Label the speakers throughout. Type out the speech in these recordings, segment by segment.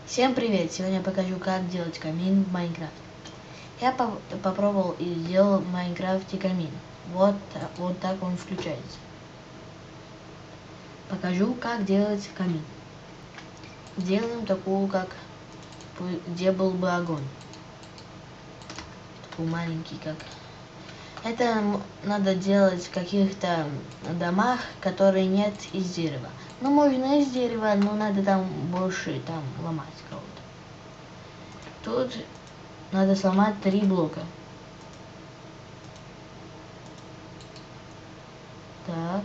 Speaker 1: Всем привет! Сегодня я покажу, как делать камин в Майнкрафте. Я попробовал и сделал в Майнкрафте камин. Вот так он включается. Покажу, как делать камин. Делаем такую, где был бы огонь. Такой маленький, как. Это надо делать в каких-то домах, которые нет из дерева. Ну, можно из дерева, но надо там больше ломать кого-то. Тут надо сломать 3 блока. Так.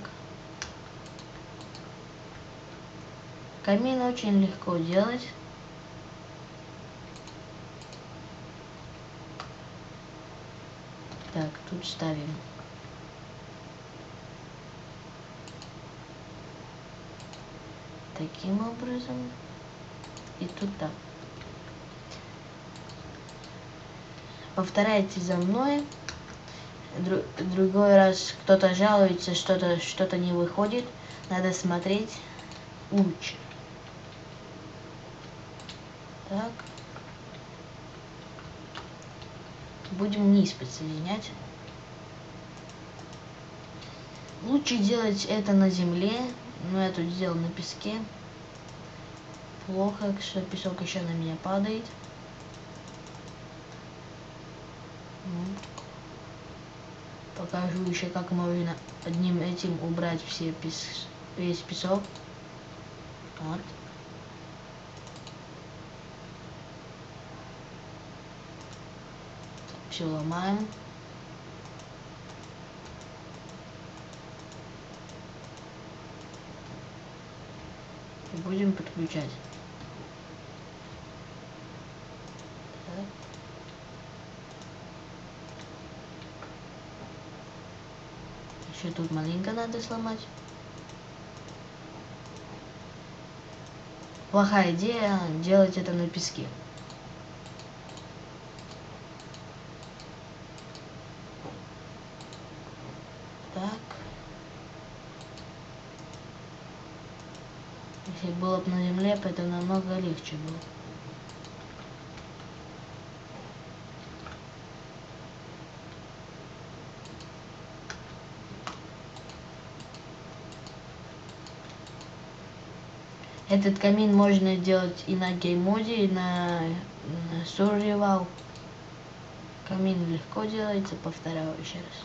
Speaker 1: Камин очень легко делать. Так, тут ставим. Таким образом. И тут так. Повторяйте за мной. Другой раз кто-то жалуется, что-то не выходит. Надо смотреть лучше. Так. Будем низ подсоединять. Лучше делать это на земле, но я тут сделал на песке. Плохо, что песок еще на меня падает. Покажу еще, как можно одним этим убрать весь песок. Вот. Все ломаем. И будем подключать. Так. Еще тут маленько надо сломать. Плохая идея делать это на песке. Так. Если было бы на земле, это намного легче было. Этот камин можно делать и на геймоде, и на survival. Камин легко делается, повторяю еще раз.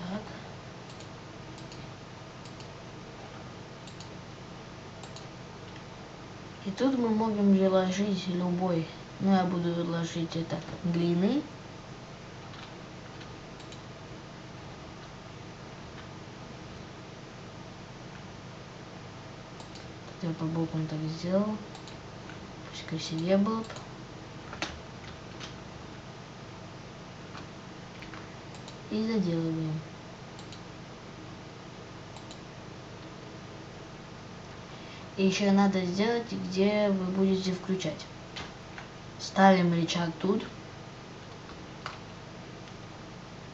Speaker 1: Так. И тут мы можем приложить любой. Но я буду ложить это глины. Я по бокам так сделал. Пусть красивее было бы. И заделываем. И еще надо сделать, где вы будете включать. Ставим рычаг тут.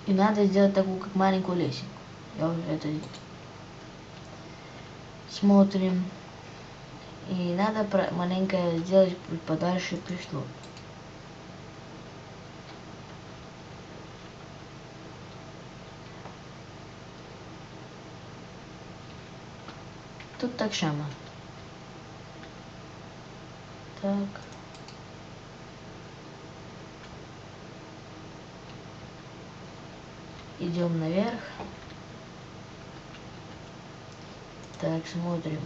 Speaker 1: И надо сделать такую, как маленькую лесенку. Я уже это делаю. Смотрим. И надо маленько сделать подальше пришло. Тут так само. Так. Идем наверх. Так, смотрим.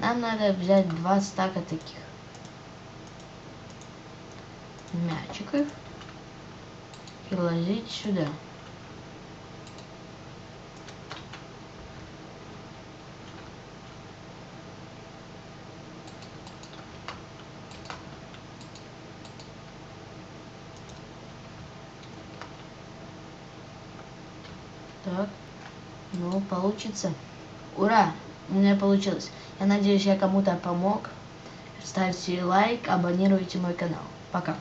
Speaker 1: Нам надо взять 2 стака таких мячиков и ложить сюда. Так, ну получится. Ура! У меня получилось. Я надеюсь, я кому-то помог. Ставьте лайк, абонируйте мой канал. Пока.